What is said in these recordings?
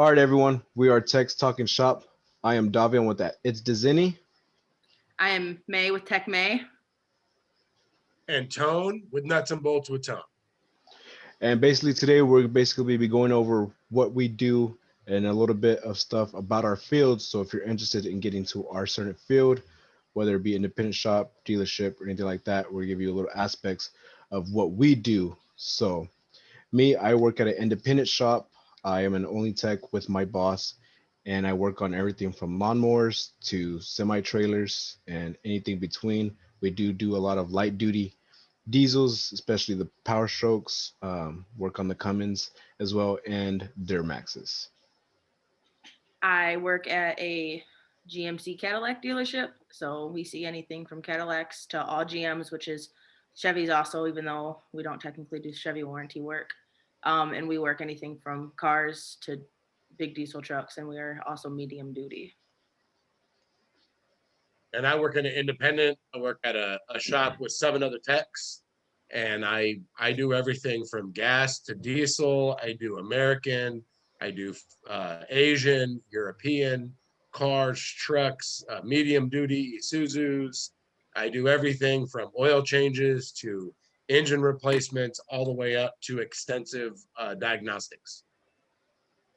All right, everyone. We are Tech's Talking Shop. I am Davian with that. Itsdazeni. I am May with Tech May. And Tone with Nuts and Bolts with Tone. And basically today we're basically be going over what we do and a little bit of stuff about our field. So if you're interested in getting to our certain field, whether it be independent shop, dealership, or anything like that, we'll give you a little aspects of what we do. So me, I work at an independent shop. I am an only tech with my boss, and I work on everything from lawnmowers to semi trailers and anything between. We do a lot of light duty diesels, especially the Power Strokes. Work on the Cummins as well and Duramaxes. I work at a GMC Cadillac dealership. So we see anything from Cadillacs to all GMs, which is Chevys also, even though we don't technically do Chevy warranty work. And we work anything from cars to big diesel trucks, and we are also medium duty. And I work in an independent. I work at a shop with 7 other techs. And I do everything from gas to diesel. I do American. I do Asian, European, cars, trucks, medium duty, Isuzus. I do everything from oil changes to engine replacements all the way up to extensive diagnostics.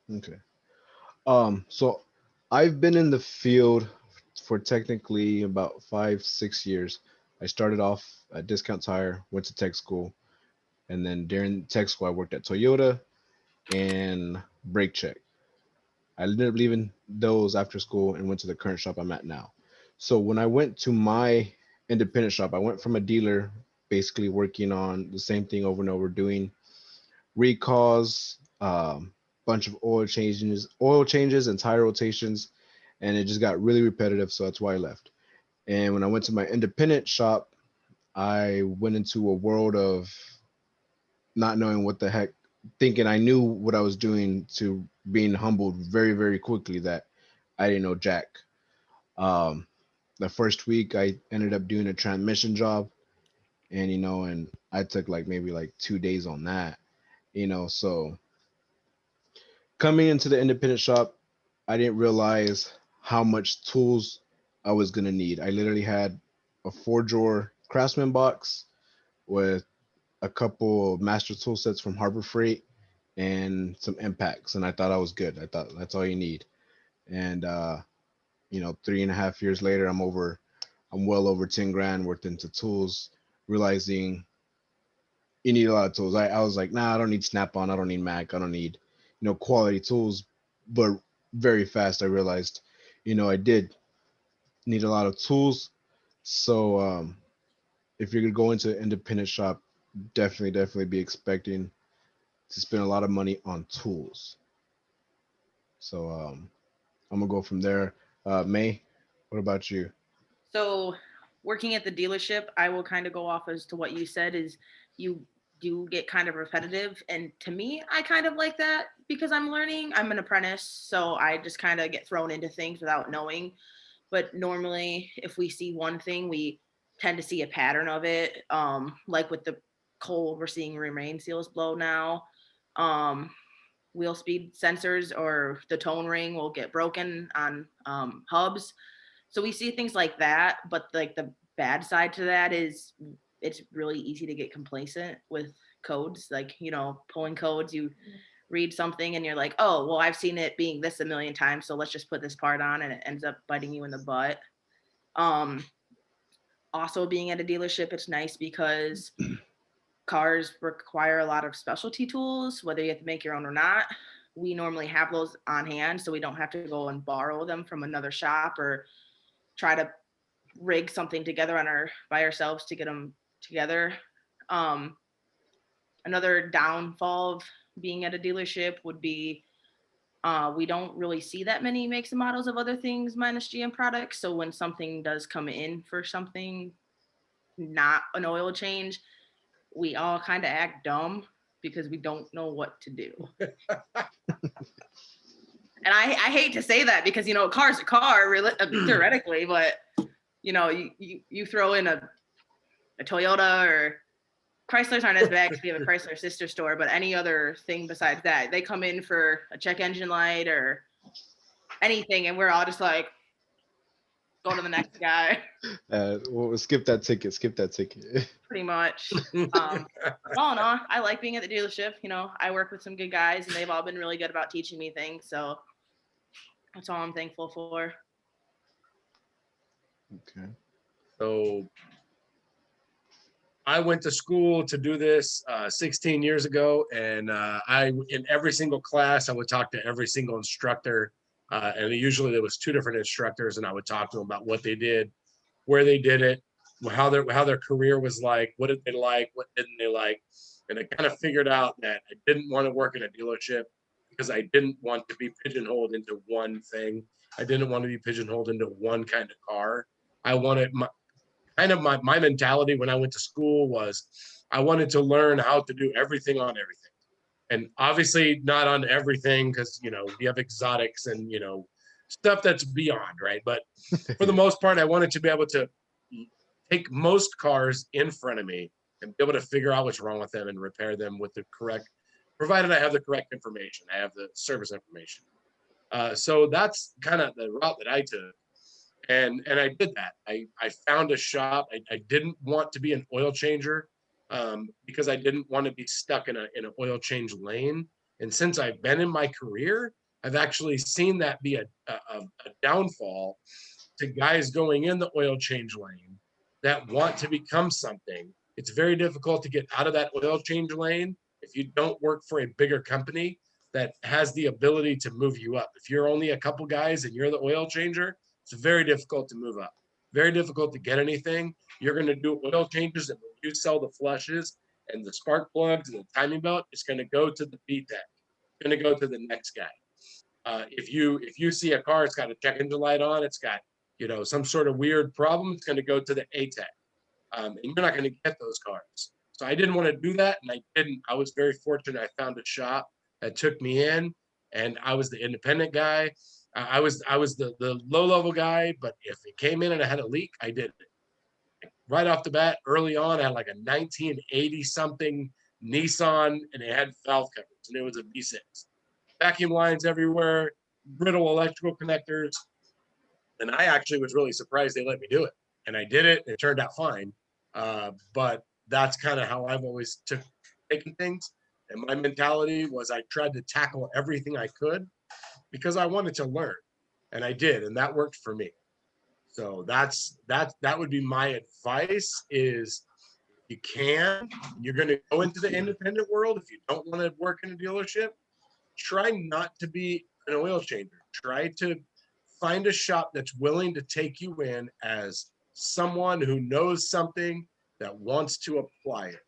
Okay. So I've been in the field for technically about 5, 6 years. I started off at Discount Tire, went to tech school, and then during tech school, I worked at Toyota and Brake Check. I ended up leaving those after school and went to the current shop I'm at now. So when I went to my independent shop, I went from a dealer, basically working on the same thing over and over, doing recalls, bunch of oil changes and tire rotations, and it just got really repetitive. So that's why I left. And when I went to my independent shop, I went into a world of not knowing what the heck, thinking I knew what I was doing to being humbled very, very quickly that I didn't know Jack. Um, the first week I ended up doing a transmission job, and I took like maybe like 2 days on that. So coming into the independent shop, I didn't realize how much tools I was gonna need. I literally had a 4 drawer Craftsman box with a couple of master tool sets from Harbor Freight and some impacts, and I thought I was good. I thought that's all you need. And 3.5 years later, I'm well over 10 grand worth into tools, realizing you need a lot of tools. I was like, nah, I don't need Snap on, I don't need Mac, I don't need, quality tools. But very fast I realized, I did need a lot of tools. So if you're gonna go into an independent shop, definitely be expecting to spend a lot of money on tools. So I'm gonna go from there. May, what about you? So working at the dealership, I will kind of go off as to what you said is you do get kind of repetitive. And to me, I kind of like that because I'm learning. I'm an apprentice, so I just kind of get thrown into things without knowing. But normally, if we see one thing, we tend to see a pattern of it. Like with the coal, we're seeing remain seals blow now. Um, Wheel speed sensors or the tone ring will get broken on hubs. So we see things like that, but like the bad side to that is it's really easy to get complacent with codes. Like, pulling codes, you read something and you're like, oh, well, I've seen it being this a million times, so let's just put this part on, and it ends up biting you in the butt. Um, Also, being at a dealership, it's nice because cars require a lot of specialty tools, whether you have to make your own or not. We normally have those on hand, so we don't have to go and borrow them from another shop or try to rig something together by ourselves to get them together. Um, Another downfall of being at a dealership would be we don't really see that many makes and models of other things minus GM products. So when something does come in for something not an oil change, we all kind of act dumb because we don't know what to do. And I hate to say that because, a car's a car, theoretically, but, you throw in a Toyota or Chryslers aren't as bad because we have a Chrysler sister store, but any other thing besides that, they come in for a check engine light or anything, and we're all just like, go to the next guy, Well, skip that ticket. Skip that ticket. pretty much. All in all, I like being at the dealership. You know, I work with some good guys, and they've all been really good about teaching me things. So that's all I'm thankful for. Okay. So I went to school to do this 16 years ago, and in every single class, I would talk to every single instructor, and usually there was 2 different instructors, and I would talk to them about what they did, where they did it, how their career was like, what did they like, what didn't they like, and I kind of figured out that I didn't want to work in a dealership because I didn't want to be pigeonholed into one thing. I didn't want to be pigeonholed into one kind of car. I wanted my mentality when I went to school was I wanted to learn how to do everything on everything. And obviously not on everything because, you know, you have exotics and, you know, stuff that's beyond, right? But for the most part, I wanted to be able to take most cars in front of me and be able to figure out what's wrong with them and repair them with the correct, provided I have the correct information, I have the service information. So that's kind of the route that I took. And I did that. I found a shop. I didn't want to be an oil changer because I didn't want to be stuck in an oil change lane. And since I've been in my career, I've actually seen that be a downfall to guys going in the oil change lane that want to become something. It's very difficult to get out of that oil change lane if you don't work for a bigger company that has the ability to move you up. If you're only a couple guys and you're the oil changer, it's very difficult to move up, very difficult to get anything. You're going to do oil changes, and when you sell the flushes and the spark plugs and the timing belt, it's going to go to the B tech. It's going to go to the next guy. If you see a car, it's got a check engine light on, it's got, you know, some sort of weird problem, it's going to go to the A tech, and you're not going to get those cars. So I didn't want to do that, and I didn't. I was very fortunate. I found a shop that took me in, and I was the independent guy. I was the low level guy, but if it came in and I had a leak, I did it. Right off the bat, early on, I had like a 1980 something Nissan, and it had valve covers, and it was a V6. Vacuum lines everywhere, brittle electrical connectors, and I actually was really surprised they let me do it, and I did it. And it turned out fine, but that's kind of how I've always taken things. And my mentality was I tried to tackle everything I could because I wanted to learn, and I did, and that worked for me. So that would be my advice is you can, you're going to go into the independent world. If you don't want to work in a dealership, try not to be an oil changer. Try to find a shop that's willing to take you in as someone who knows something that wants to apply it.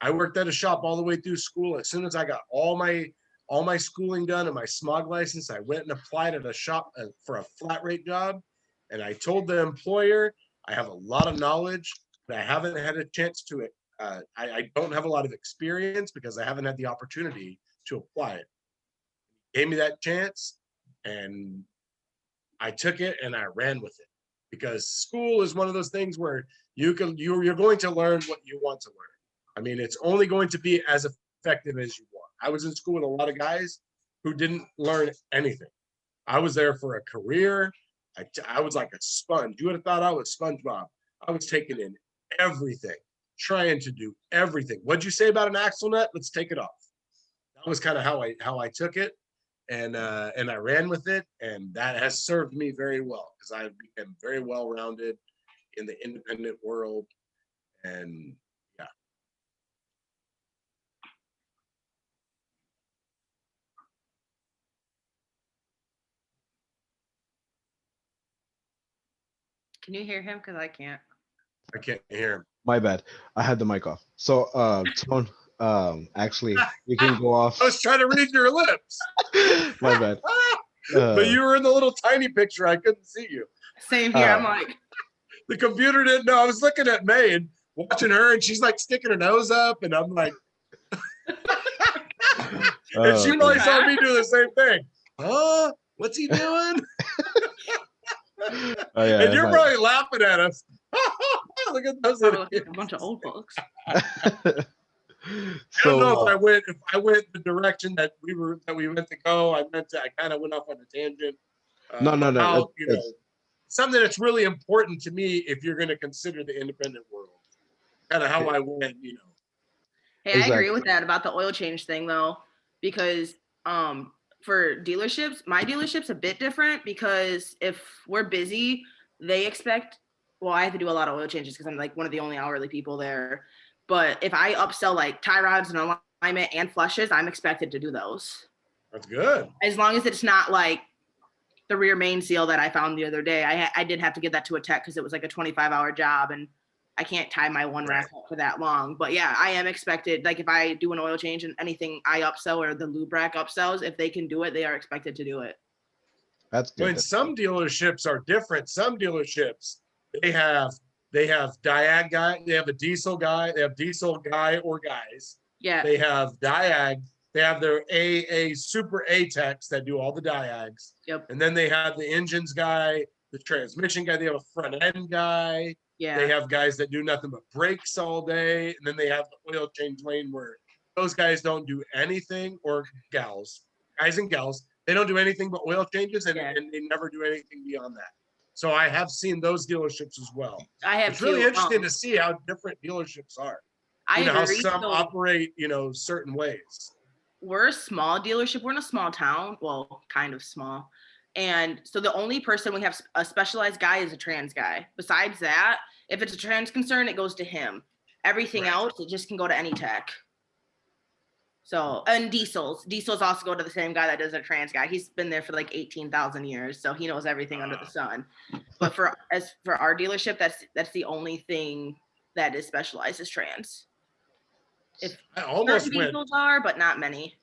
I worked at a shop all the way through school. As soon as I got all my schooling done and my smog license, I went and applied at a shop for a flat rate job. And I told the employer, I have a lot of knowledge, but I haven't had a chance to it. I don't have a lot of experience because I haven't had the opportunity to apply it. He gave me that chance, and I took it and I ran with it, because school is one of those things where you're going to learn what you want to learn. I mean, it's only going to be as effective as you want. I was in school with a lot of guys who didn't learn anything. I was there for a career. I was like a sponge. You would have thought I was SpongeBob. I was taking in everything, trying to do everything. What'd you say about an axle nut? Let's take it off. That was kind of how I took it, and I ran with it, and that has served me very well because I've become very well rounded in the independent world, and yeah. Can you hear him? Because I can't. I can't hear him. My bad. I had the mic off. So, Tone, actually, you can go off. I was trying to read your lips. My bad. But you were in the little tiny picture. I couldn't see you. Same here. I'm like, The computer didn't know. I was looking at May and watching her, and she's like sticking her nose up, and I'm like, and she probably saw me do the same thing. Oh, what's he doing? Oh, yeah, and you're probably laughing at us. Look at those. Probably look like a bunch of old folks. I don't So know if I went the direction that we meant to go. I kind of went off on a tangent no, about that's something that's really important to me if you're going to consider the independent world. Kind of how I went, Hey, I agree exactly. with that about the oil change thing though, because for dealerships, my dealership's a bit different because if we're busy, they expect well, I have to do a lot of oil changes because I'm like one of the only hourly people there. But if I upsell like tie rods and alignment and flushes, I'm expected to do those. That's good. As long as it's not like the rear main seal that I found the other day. I did have to give that to a tech because it was like a 25-hour job and I can't tie my one rack up for that long. But yeah, I am expected, like if I do an oil change and anything I upsell or the lube rack upsells, if they can do it, they are expected to do it. That's good. When some dealerships are different, some dealerships they have diag guy, they have a diesel guy, they have diesel guy or guys. Yeah. They have diag, they have their A super A techs that do all the diags. Yep. And then they have the engines guy, the transmission guy, they have a front end guy. Yeah. They have guys that do nothing but brakes all day. And then they have the oil change lane where those guys don't do anything, or gals, guys and gals, they don't do anything but oil changes and they never do anything beyond that. So I have seen those dealerships as well. I have It's really too. interesting to see how different dealerships are. I agree. How some operate, certain ways. We're a small dealership. We're in a small town. Well, kind of small. And so the only person we have a specialized guy is a trans guy. Besides that, if it's a trans concern, it goes to him. Everything else, it just can go to any tech. So, and diesels also go to the same guy that does a trans guy. He's been there for like 18,000 years. So he knows everything under the sun. But for our dealership, that's the only thing that is specialized as trans. If I almost diesels are, but not many.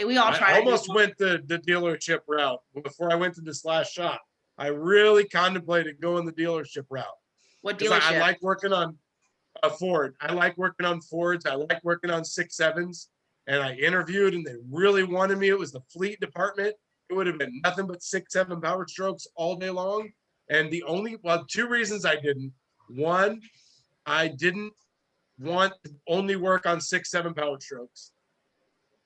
We all I almost went the dealership route before I went to this last shop. I really contemplated going the dealership route. What dealership? I like working on a Ford. I like working on Fords. I like working on 6.7s. And I interviewed and they really wanted me. It was the fleet department. It would have been nothing but 6.7 power strokes all day long. And two reasons I didn't. One, I didn't want to only work on 6.7 power strokes.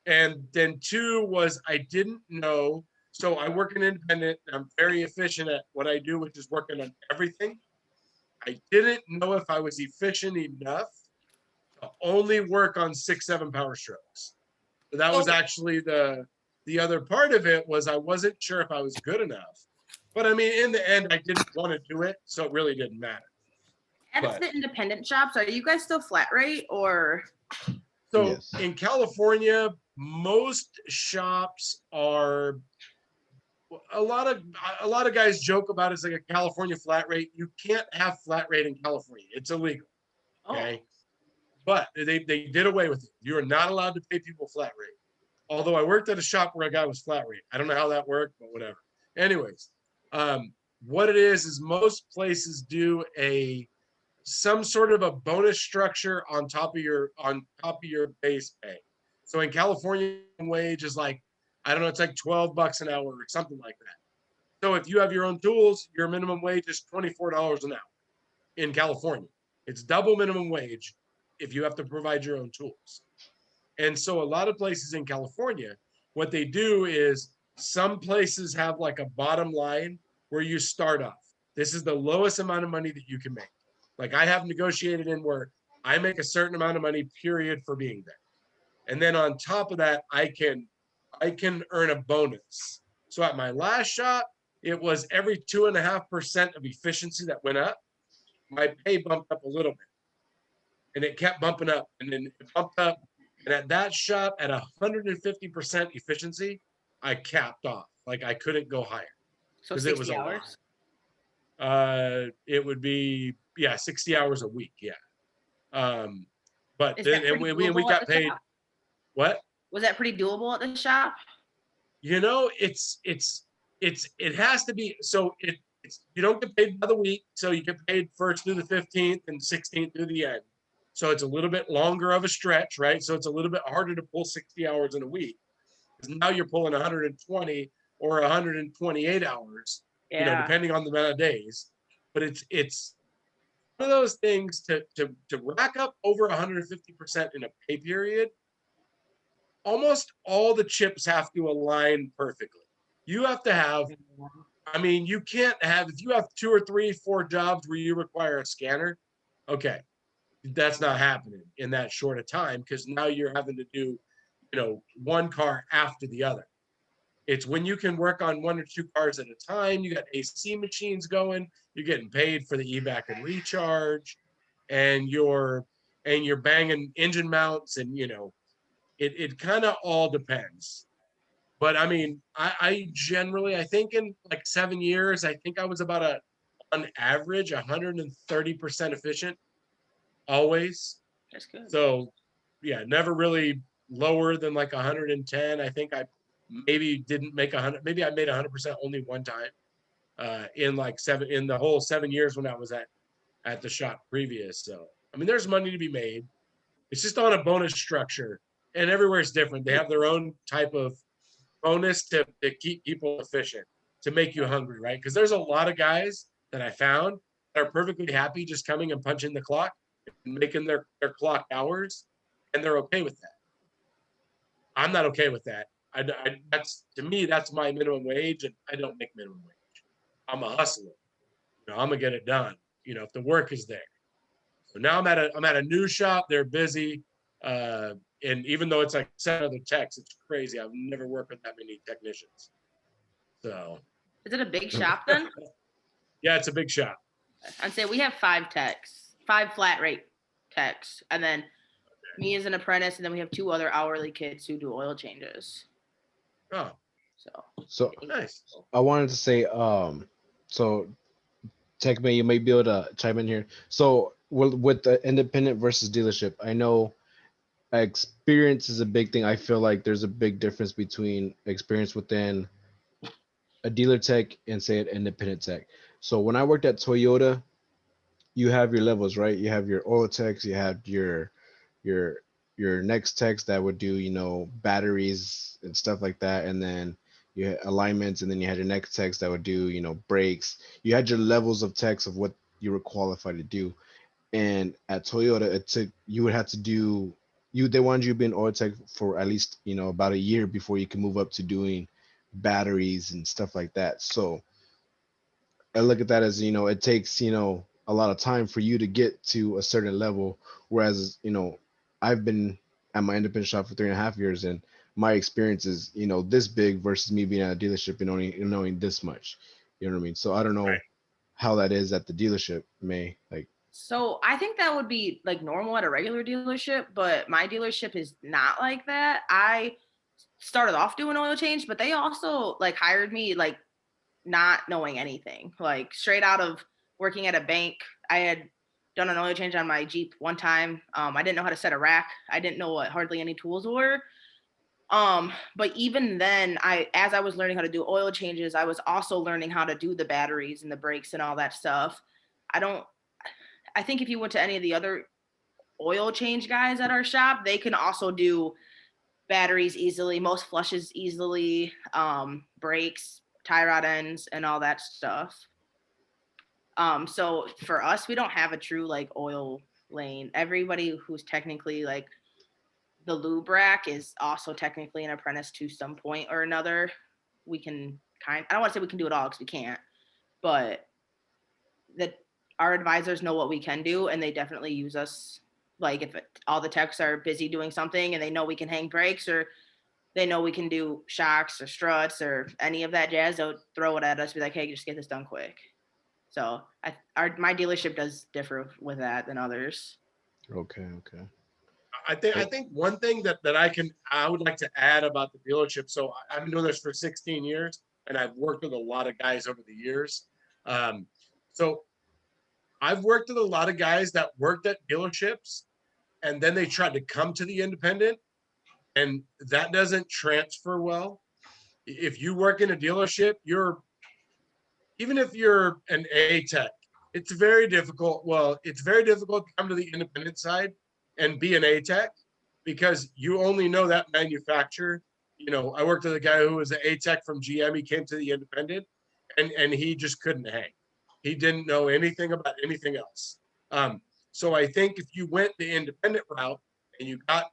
And then two was I didn't know. So I work in independent. I'm very efficient at what I do, which is working on everything. I didn't know if I was efficient enough to only work on 6.7 power strokes. So that was actually the other part of it was I wasn't sure if I was good enough. But I mean, in the end, I didn't want to do it. So it really didn't matter. That's the independent shops. Are you guys still flat rate or? So Yes. In California, most shops are a lot of guys joke about it's like a California flat rate. You can't have flat rate in California. It's illegal. Okay. Oh. But they did away with it. You are not allowed to pay people flat rate. Although I worked at a shop where a guy was flat rate. I don't know how that worked, but whatever. Anyways, what it is most places do some sort of a bonus structure on top of your base pay. So in California, wage is like, I don't know, it's like $12 an hour or something like that. So if you have your own tools, your minimum wage is $24 an hour in California. It's double minimum wage if you have to provide your own tools. And so a lot of places in California, what they do is some places have like a bottom line where you start off. This is the lowest amount of money that you can make. Like I have negotiated in where I make a certain amount of money, period, for being there. And then on top of that, I can earn a bonus. So at my last shop, it was every 2.5% of efficiency that went up. My pay bumped up a little bit. And it kept bumping up. And then it bumped up. And at that shop, at 150% efficiency, I capped off. Like I couldn't go higher. So 60 it was hours? It would be, 60 hours a week. Yeah. But Is then we got paid. Shop? What? Was that pretty doable at the shop? It has to be. So you don't get paid by the week. So you get paid 1st through the 15th and 16th through the end. So it's a little bit longer of a stretch, right? So it's a little bit harder to pull 60 hours in a week. Because now you're pulling 120 or 128 hours, depending on the amount of days. But it's one of those things to rack up over 150% in a pay period. Almost all the chips have to align perfectly. You have to have, I mean, you can't have, if you have 2 or 3, 4 jobs where you require a scanner, okay, that's not happening in that short of time because now you're having to do, one car after the other. It's when you can work on 1 or 2 cars at a time, you got AC machines going, you're getting paid for the evac and recharge, and you're banging engine mounts, and it kind of all depends. But I mean, I generally, I think in like 7 years, I think I was about on average 130% efficient always. That's good. So yeah, never really lower than like 110. I think I maybe didn't make 100. Maybe I made 100% only one time in the whole 7 years when I was at the shop previous. So I mean, there's money to be made. It's just on a bonus structure, and everywhere is different. They have their own type of bonus to keep people efficient, to make you hungry, right? Because there's a lot of guys that I found that are perfectly happy just coming and punching the clock and making their clock hours, and they're okay with that. I'm not okay with that. That's, to me, that's my minimum wage, and I don't make minimum wage. I'm a hustler. I'm gonna get it done. If the work is there. So now I'm at a new shop. They're busy, and even though it's like 7 other techs, it's crazy. I've never worked with that many technicians. So Is it a big shop then? yeah, it's a big shop. I'd say we have 5 techs, 5 flat rate techs, and then me as an apprentice, and then we have 2 other hourly kids who do oil changes. Oh, So nice. I wanted to say, so Techman, you may be able to chime in here. So with the independent versus dealership, I know experience is a big thing. I feel like there's a big difference between experience within a dealer tech and say an independent tech. So when I worked at Toyota, you have your levels, right? You have your oil techs, you have your next techs that would do, batteries and stuff like that, and then you had alignments, and then you had your next techs that would do, brakes. You had your levels of techs of what you were qualified to do. And at Toyota, you would have to do they wanted you to be an oil tech for at least, about a year before you can move up to doing batteries and stuff like that. So I look at that as, it takes, a lot of time for you to get to a certain level. Whereas, I've been at my independent shop for 3.5 years, and my experience is, this big versus me being at a dealership and only knowing this much. You know what I mean? So I don't know Right. how that is at the dealership, May. Like, So I think that would be like normal at a regular dealership, but my dealership is not like that. I started off doing oil change, but they also like hired me like not knowing anything, like straight out of working at a bank. I had done an oil change on my Jeep one time. I didn't know how to set a rack. I didn't know what hardly any tools were. But even then, as I was learning how to do oil changes, I was also learning how to do the batteries and the brakes and all that stuff. I think if you went to any of the other oil change guys at our shop, they can also do batteries easily, most flushes easily, brakes, tie rod ends, and all that stuff. So for us, we don't have a true like oil lane. Everybody who's technically like the lube rack is also technically an apprentice to some point or another. I don't want to say we can do it all because we can't, but that our advisors know what we can do, and they definitely use us. Like if all the techs are busy doing something and they know we can hang brakes, or they know we can do shocks or struts or any of that jazz, they'll throw it at us, be like, hey, just get this done quick. So my dealership does differ with that than others. okay. I think one thing that I would like to add about the dealership. So I've been doing this for 16 years, and I've worked with a lot of guys over the years. So I've worked with a lot of guys that worked at dealerships, and then they tried to come to the independent, and that doesn't transfer well. If you work in a dealership, even if you're an A tech, it's very difficult. Well, it's very difficult to come to the independent side and be an A tech because you only know that manufacturer. I worked with a guy who was an A tech from GM. He came to the independent, and he just couldn't hang. He didn't know anything about anything else. So I think if you went the independent route and you got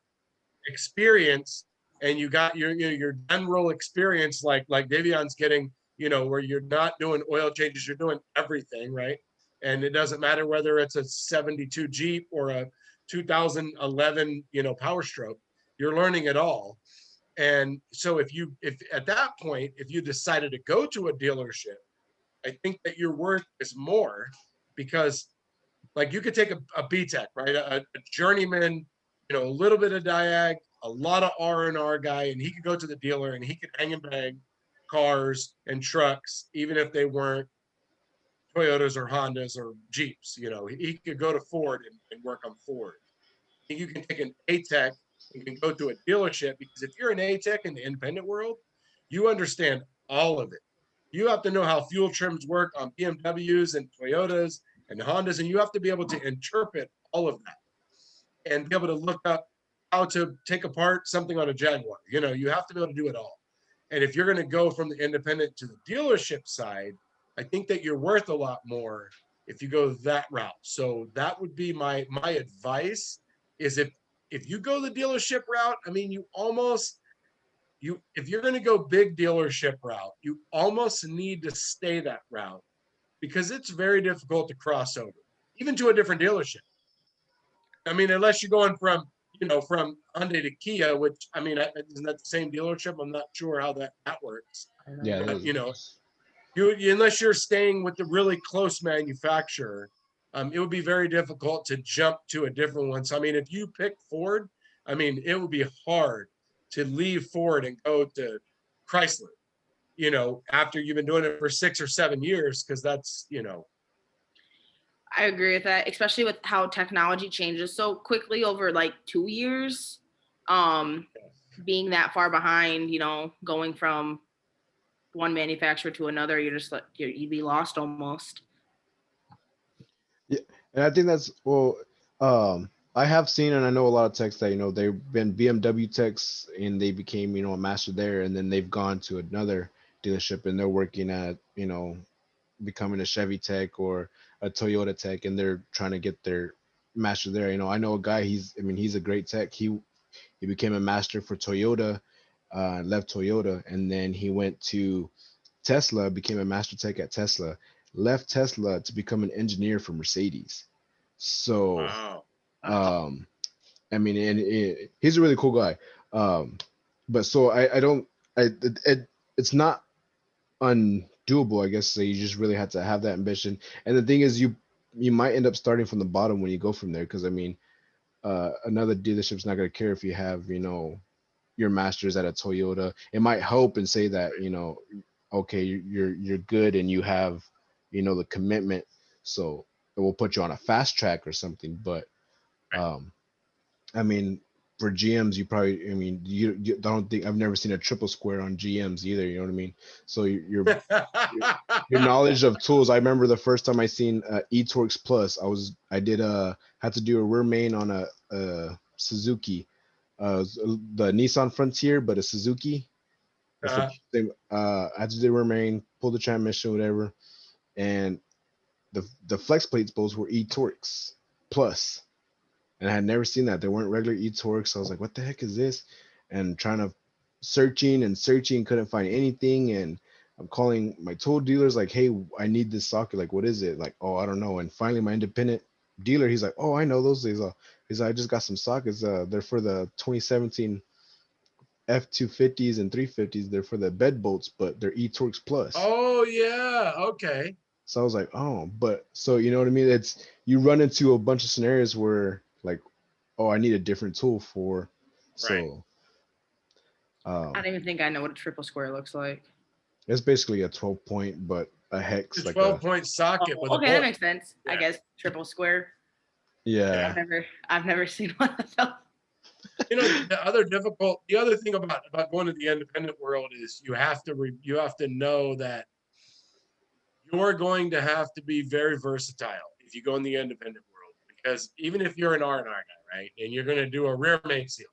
experience and you got your general experience like Davion's getting, where you're not doing oil changes, you're doing everything, right? And it doesn't matter whether it's a 72 Jeep or a 2011, Power Stroke, you're learning it all. And so if at that point, if you decided to go to a dealership, I think that your worth is more because like you could take a B-Tech, right? A journeyman, a little bit of diag, a lot of R&R guy, and he could go to the dealer and he could hang and bang cars and trucks, even if they weren't Toyotas or Hondas or Jeeps. He could go to Ford and work on Ford. You can take an A-Tech and can go to a dealership because if you're an A-Tech in the independent world, you understand all of it. You have to know how fuel trims work on BMWs and Toyotas and Hondas, and you have to be able to interpret all of that and be able to look up how to take apart something on a Jaguar. You have to be able to do it all. And if you're going to go from the independent to the dealership side, I think that you're worth a lot more if you go that route. So that would be my advice is if you go the dealership route, I mean, if you're going to go big dealership route, you almost need to stay that route because it's very difficult to cross over, even to a different dealership. I mean, unless you're going from Hyundai to Kia, which I mean, isn't that the same dealership? I'm not sure how that works. Yeah, But, unless you're staying with the really close manufacturer, it would be very difficult to jump to a different one. So, I mean, if you pick Ford, I mean, it would be hard to leave Ford and go to Chrysler, after you've been doing it for 6 or 7 years, because that's, I agree with that, especially with how technology changes so quickly over like 2 years. Being that far behind, going from one manufacturer to another, you're just like you'd be lost almost. yeah, and I think that's I have seen and I know a lot of techs that they've been BMW techs and they became a master there, and then they've gone to another dealership and they're working at becoming a Chevy tech or a Toyota tech, and they're trying to get their master there. I know a guy. He's a great tech. He became a master for Toyota, left Toyota, and then he went to Tesla, became a master tech at Tesla, left Tesla to become an engineer for Mercedes. So, wow. I mean, he's a really cool guy. But so I don't, it's not undoable, I guess. So you just really have to have that ambition. And the thing is, you might end up starting from the bottom when you go from there, because I mean, another dealership's not going to care if you have your masters at a Toyota. It might help and say that okay, you're good and you have the commitment, so it will put you on a fast track or something. But I mean, for GMs, you probably, I mean, you don't think, I've never seen a triple square on GMs either. You know what I mean? So your knowledge of tools. I remember the first time I seen eTorx Plus. Had to do a rear main on a Suzuki, the Nissan Frontier, but a Suzuki. I had to do a rear main, pull the transmission, whatever, and the flex plate spools were eTorx Plus. And I had never seen that. They weren't regular eTorx. So I was like, what the heck is this? And trying to searching, couldn't find anything. And I'm calling my tool dealers like, hey, I need this socket. Like, what is it? Like, oh, I don't know. And finally my independent dealer, he's like, oh, I know those things. He's like, I just got some sockets. They're for the 2017 F250s and 350s. They're for the bed bolts, but they're eTorx Plus. Oh yeah. Okay. So I was like, oh, but so you know what I mean? It's, you run into a bunch of scenarios where like, oh, I need a different tool for, so I don't even think I know what a triple square looks like. it's basically a 12 point, but a hex, It's like 12-point socket with okay, a that bolt. makes sense. Yeah. I guess triple square. yeah. I've never seen one of those. The other thing about going to the independent world is you have to know that you're going to have to be very versatile if you go in the independent world, because even if you're an R&R guy, right, and you're going to do a rear main seal,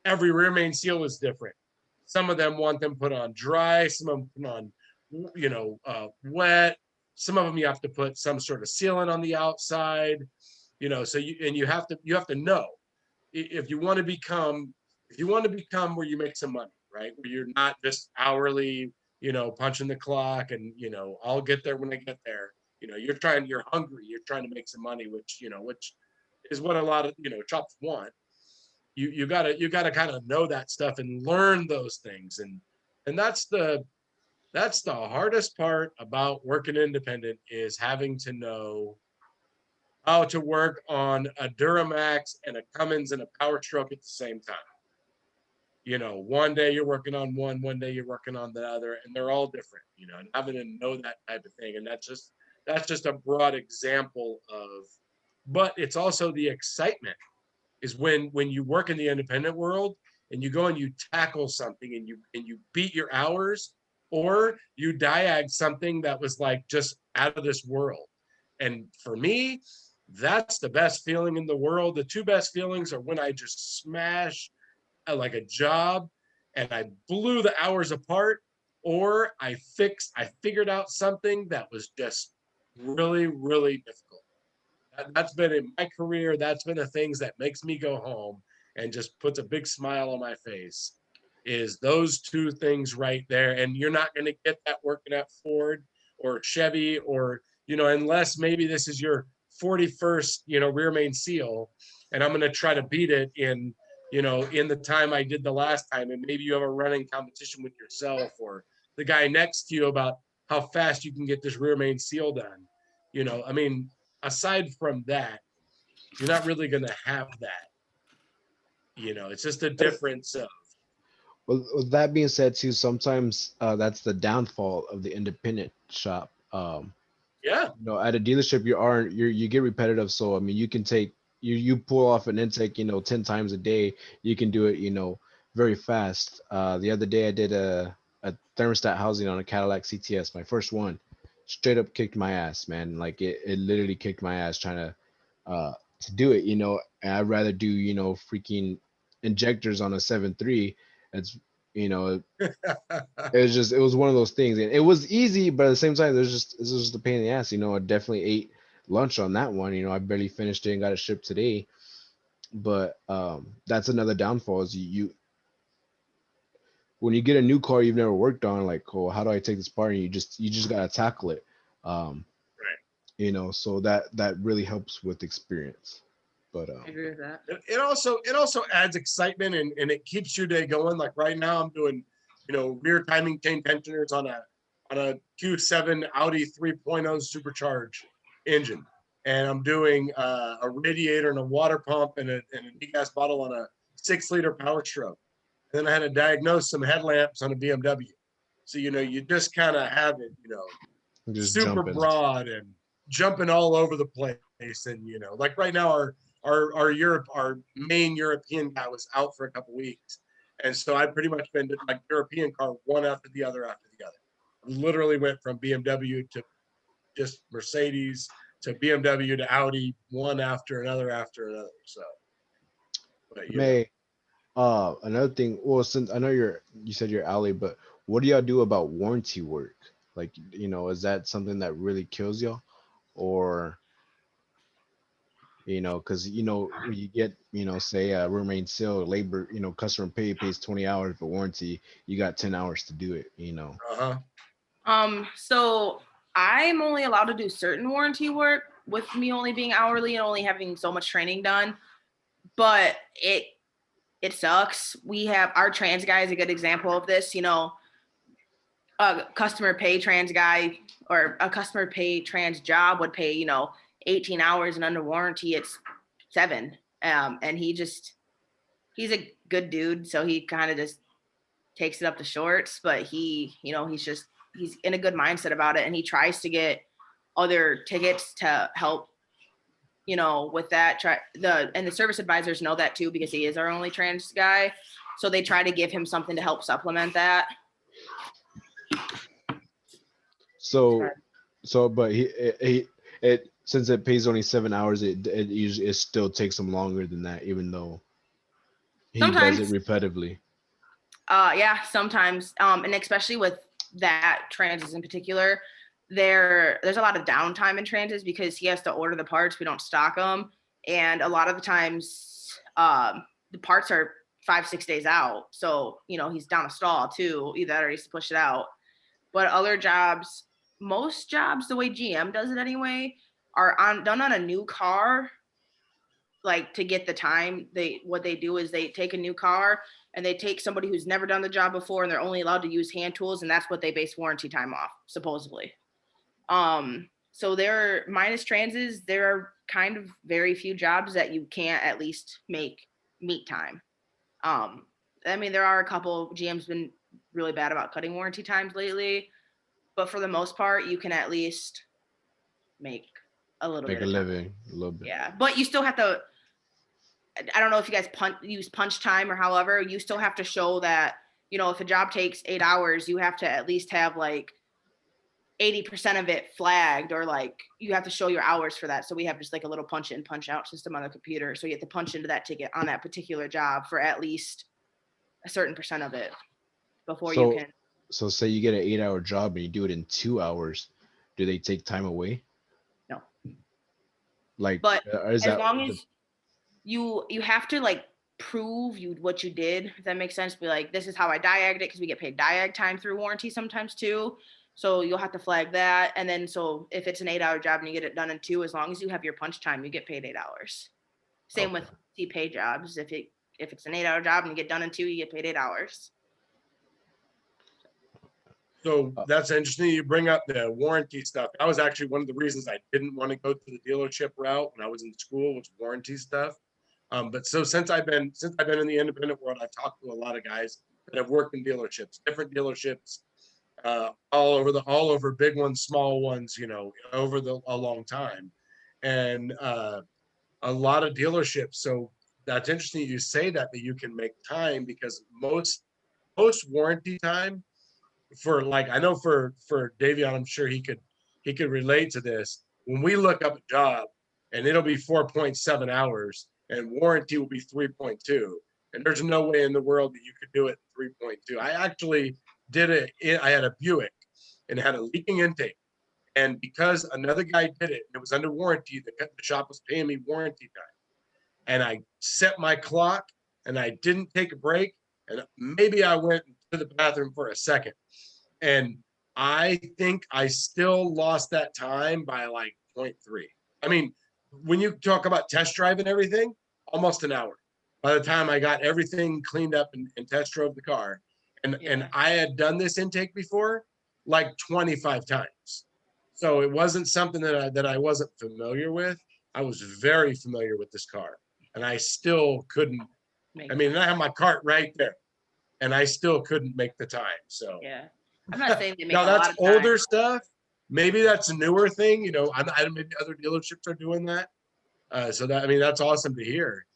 every rear main seal is different. Some of them want them put on dry, some of them put on, wet. Some of them you have to put some sort of sealant on the outside, so you have to know if you want to become where you make some money, right? Where you're not just hourly, punching the clock and, I'll get there when I get there. You're hungry, you're trying to make some money, which is what a lot of, shops want. You gotta kind of know that stuff and learn those things. And that's the hardest part about working independent, is having to know how to work on a Duramax and a Cummins and a Power Stroke at the same time. One day you're working on one day you're working on the other, and they're all different, and having to know that type of thing. And that's just a broad example of, but it's also the excitement is when you work in the independent world and you go and you tackle something and you beat your hours, or you diag something that was like just out of this world. And for me, that's the best feeling in the world. The two best feelings are when I just smash like a job and I blew the hours apart, or I figured out something that was just really, really difficult. That's been in my career. That's been the things that makes me go home and just puts a big smile on my face, is those two things right there. And you're not going to get that working at Ford or Chevy, or, unless maybe this is your 41st, rear main seal, and I'm going to try to beat it in the time I did the last time. And maybe you have a running competition with yourself or the guy next to you about how fast you can get this rear main seal done. I mean, aside from that, you're not really going to have that. It's just a difference of, Well, with that being said, too, sometimes that's the downfall of the independent shop. yeah, At a dealership, you get repetitive. So I mean, you can take you pull off an intake, 10 times a day. You can do it, very fast. The other day, I did a thermostat housing on a Cadillac CTS, my first one. Straight up kicked my ass, man. Like it literally kicked my ass trying to do it, And I'd rather do, freaking injectors on a 7.3. It's you know it was one of those things, and it was easy, but at the same time, it was just a pain in the ass. I definitely ate lunch on that one. I barely finished it and got it shipped today. But that's another downfall is you when you get a new car you've never worked on, like, oh, how do I take this part? And you just gotta tackle it. Um, so that really helps with experience. But I agree with that. it also adds excitement, and it keeps your day going. Like right now I'm doing, rear timing chain tensioners on a Q7 Audi 3.0 supercharged engine. And I'm doing a radiator and a water pump and a degas bottle on a 6-liter Power Stroke. And then I had to diagnose some headlamps on a BMW. So, you just kind of have it, just super jumping. broad and jumping all over the place. And, like right now, our main European guy was out for a couple weeks. And so I pretty much been like European car one after the other after the other. Literally went from BMW to just Mercedes to BMW to Audi, one after another after another. So, but May another thing. Well, since I know you said you're alley, but what do y'all do about warranty work? Like, is that something that really kills y'all, or because when you get say remain sale labor, customer pays 20 hours, but warranty you got 10 hours to do it. So I'm only allowed to do certain warranty work with me only being hourly and only having so much training done. But it sucks. We have our trans guy is a good example of this. A customer pay trans guy or a customer pay trans job would pay 18 hours, and under warranty it's 7. And he's a good dude, so he kind of just takes it up the shorts. But he's in a good mindset about it, and he tries to get other tickets to help with that. And the service advisors know that too, because he is our only trans guy, so they try to give him something to help supplement that. But it since it pays only 7 hours, it usually it still takes him longer than that, even though he does it Sometimes, repetitively. yeah, sometimes, and especially with that transit in particular, there's a lot of downtime in transits because he has to order the parts. We don't stock them, and a lot of the times the parts are 5-6 days out. So he's down a stall too. Either that or he's to push it out. But other jobs, most jobs, the way GM does it anyway, are done on a new car. Like to get the time, what they do is they take a new car and they take somebody who's never done the job before, and they're only allowed to use hand tools, and that's what they base warranty time off, supposedly. So there, minus transits, there are kind of very few jobs that you can't at least make meet time. I mean, there are a couple. GM's been really bad about cutting warranty times lately, but for the most part, you can at least make a little Make bit a of time. living a little bit. Yeah, but you still have to. I don't know if you guys use punch time or however. You still have to show that if a job takes 8 hours, you have to at least have like 80% of it flagged, or like you have to show your hours for that. So we have just like a little punch in, punch out system on the computer. So you have to punch into that ticket on that particular job for at least a certain percent of it before you So can. so say you get an 8-hour job and you do it in 2 hours, do they take time away? No. Like, But is as that long as you have to like prove what you did, if that makes sense. Be like, this is how I diagged it, because we get paid diag time through warranty sometimes too. So you'll have to flag that. And then so if it's an 8-hour job and you get it done in 2, as long as you have your punch time, you get paid 8 hours. Same Okay. with CPay jobs. If it's an 8-hour job and you get done in 2, you get paid 8 hours. So that's interesting. You bring up the warranty stuff. That was actually one of the reasons I didn't want to go to the dealership route when I was in school, was warranty stuff. But so since I've been in the independent world, I've talked to a lot of guys that have worked in dealerships, different dealerships, all over big ones, small ones, over a long time, and a lot of dealerships. So that's interesting you say that you can make time, because most warranty time, for like, I know for Davion, I'm sure he could relate to this. When we look up a job and it'll be 4.7 hours and warranty will be 3.2, and there's no way in the world that you could do it 3.2. I actually did it. I had a Buick and it had a leaking intake, and because another guy did it, it was under warranty. The shop was paying me warranty time, and I set my clock and I didn't take a break, and maybe I went to the bathroom for a second, and I think I still lost that time by like 0.3. I mean, when you talk about test drive and everything, almost an hour. By the time I got everything cleaned up and test drove the car, and I had done this intake before like 25 times. So it wasn't something that I wasn't familiar with. I was very familiar with this car, and I still couldn't. I mean, I have my cart right there, and I still couldn't make the time. So Yeah. I'm not saying they make now a that's lot of older time. stuff. Maybe that's a newer thing. Maybe other dealerships are doing that. So that, I mean, that's awesome to hear.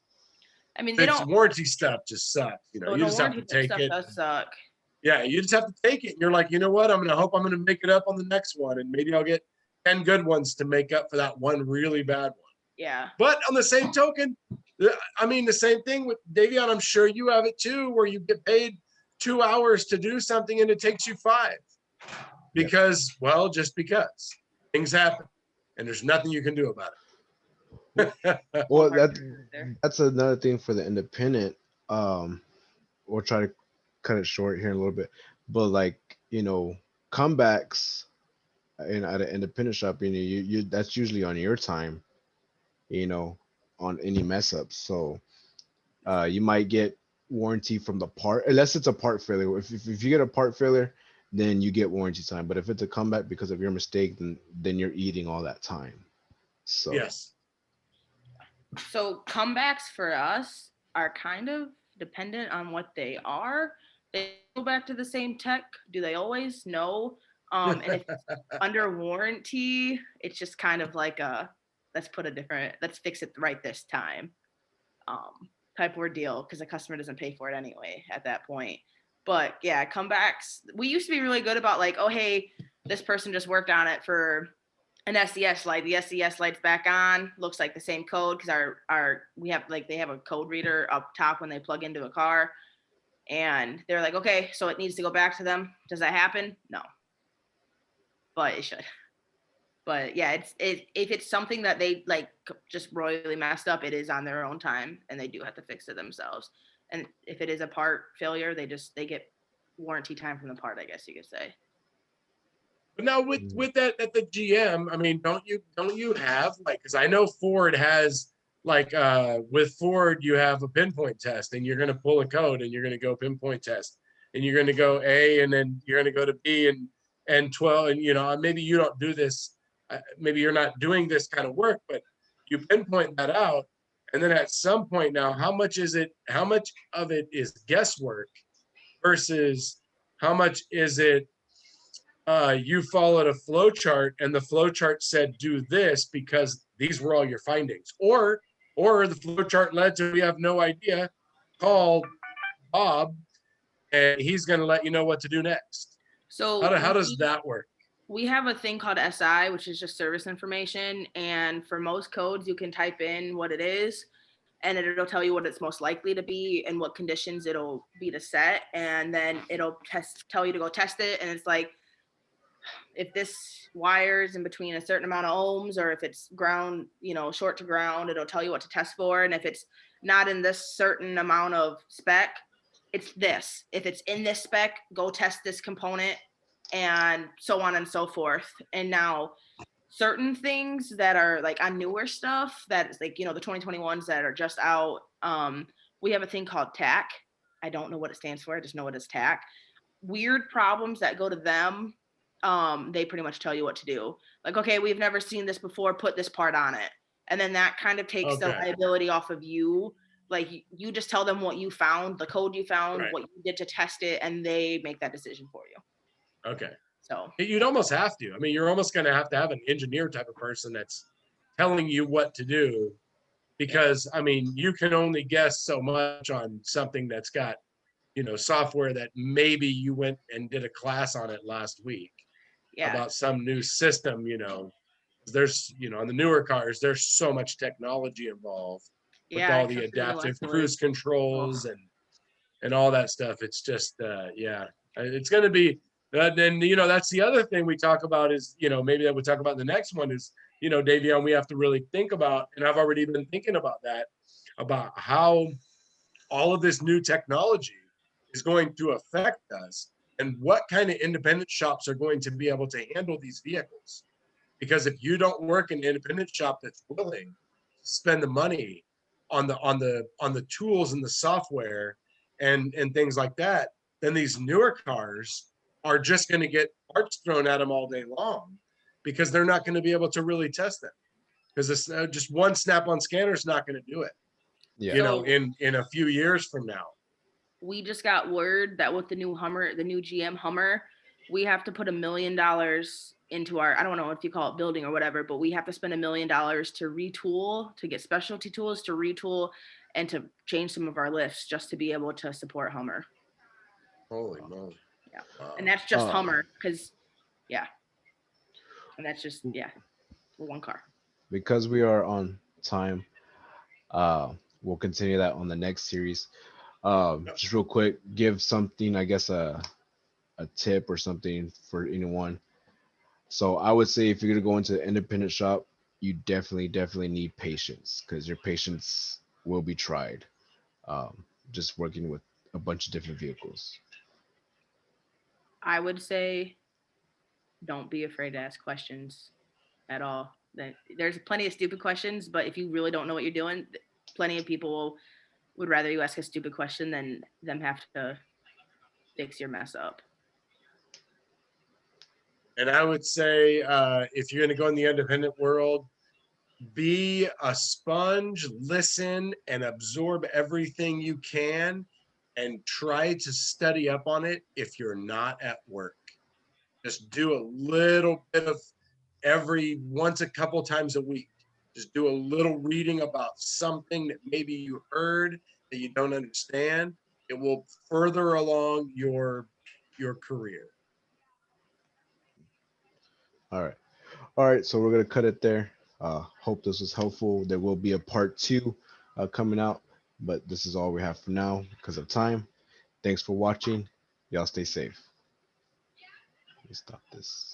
I mean, they It's don't. warranty stuff just sucks. Oh, You no, just have to warranty take stuff it. does suck. Yeah, you just have to take it. You're like, you know what? I'm gonna make it up on the next one, and maybe I'll get 10 good ones to make up for that one really bad one. Yeah. But on the same token, I mean, the same thing with Davion. I'm sure you have it too, where you get paid 2 hours to do something and it takes you 5. Because, well, just because things happen and there's nothing you can do about it. Well, There. that's another thing for the independent. We'll try to cut it short here a little bit, but like, comebacks at an independent shop, you that's usually on your time, on any mess ups. So you might get warranty from the part, unless it's a part failure. If you get a part failure, then you get warranty time. But if it's a comeback because of your mistake, then you're eating all that time. So Yes. So comebacks for us are kind of dependent on what they are. They go back to the same tech. Do they always? No. And if it's under warranty, it's just kind of like let's fix it right this time type ordeal, because the customer doesn't pay for it anyway at that point. But yeah, comebacks, we used to be really good about like, oh, hey, this person just worked on it for an SES light. The SES light's back on, looks like the same code, because they have a code reader up top when they plug into a car, and they're like, okay, so it needs to go back to them. Does that happen? No, but it should. But yeah, if it's something that they like just royally messed up, it is on their own time, and they do have to fix it themselves. And if it is a part failure, they get warranty time from the part, I guess you could say. But now with that at the GM, I mean, don't you have like, because I know Ford has like with Ford you have a pinpoint test, and you're going to pull a code and you're going to go pinpoint test, and you're going to go A, and then you're going to go to B and 12, and maybe you don't do this, maybe you're not doing this kind of work, but you pinpoint that out, and then at some point now, how much of it is guesswork versus how much is it you followed a flow chart and the flow chart said do this because these were all your findings, or the flow chart led to we have no idea, call Bob and he's going to let you know what to do next. So How does that work? We have a thing called SI, which is just service information, and for most codes you can type in what it is, and it'll tell you what it's most likely to be and what conditions it'll be to set, and then it'll tell you to go test it. And it's like, if this wires in between a certain amount of ohms, or if it's ground, short to ground, it'll tell you what to test for. And if it's not in this certain amount of spec, it's this. If it's in this spec, go test this component, and so on and so forth. And now certain things that are like on newer stuff that is like, the 2021s that are just out, we have a thing called TAC. I don't know what it stands for. I just know it is TAC. Weird problems that go to them, they pretty much tell you what to do. Like, okay, we've never seen this before, put this part on it. And then that kind of takes the liability off of you. Like, you just tell them what you found, the code you found, right, what you did to test it, and they make that decision for you. Okay. So you'd almost have to. I mean, you're almost going to have an engineer type of person that's telling you what to do, because I mean, you can only guess so much on something that's got, software that maybe you went and did a class on it last week about some new system. There's, on the newer cars, there's so much technology involved with all the adaptive cruise controls and all that stuff. It's just, it's going to be, then, that's the other thing we talk about is, maybe that we talk about the next one is, Davion, we have to really think about, and I've already been thinking about that, about how all of this new technology is going to affect us and what kind of independent shops are going to be able to handle these vehicles. Because if you don't work in an independent shop that's willing to spend the money on the tools and the software and things like that, then these newer cars are just going to get parts thrown at them all day long because they're not going to be able to really test them, because it's just one snap-on scanner is not going to do it. Yeah. In a few years from now. We just got word that with the new Hummer, the new GM Hummer, we have to put $1 million into our, I don't know if you call it building or whatever, but we have to spend $1 million to retool, to get specialty tools to retool and to change some of our lifts just to be able to support Hummer. Holy moly. Yeah. Wow. And that's just Hummer, because, and that's just, one car. Because we are on time, we'll continue that on the next series. Just real quick, give something, I guess, a tip or something for anyone. So I would say if you're gonna go into an independent shop, you definitely need patience, because your patience will be tried. Just working with a bunch of different vehicles. I would say don't be afraid to ask questions at all. There's plenty of stupid questions, but if you really don't know what you're doing, plenty of people would rather you ask a stupid question than them have to fix your mess up. And I would say, if you're going to go in the independent world, be a sponge, listen and absorb everything you can, and try to study up on it if you're not at work. Just do a little bit of once a couple times a week. Just do a little reading about something that maybe you heard that you don't understand. It will further along your career. All right. So we're gonna cut it there. Hope this was helpful. There will be a part 2 coming out, but this is all we have for now because of time. Thanks for watching. Y'all stay safe. Let me stop this.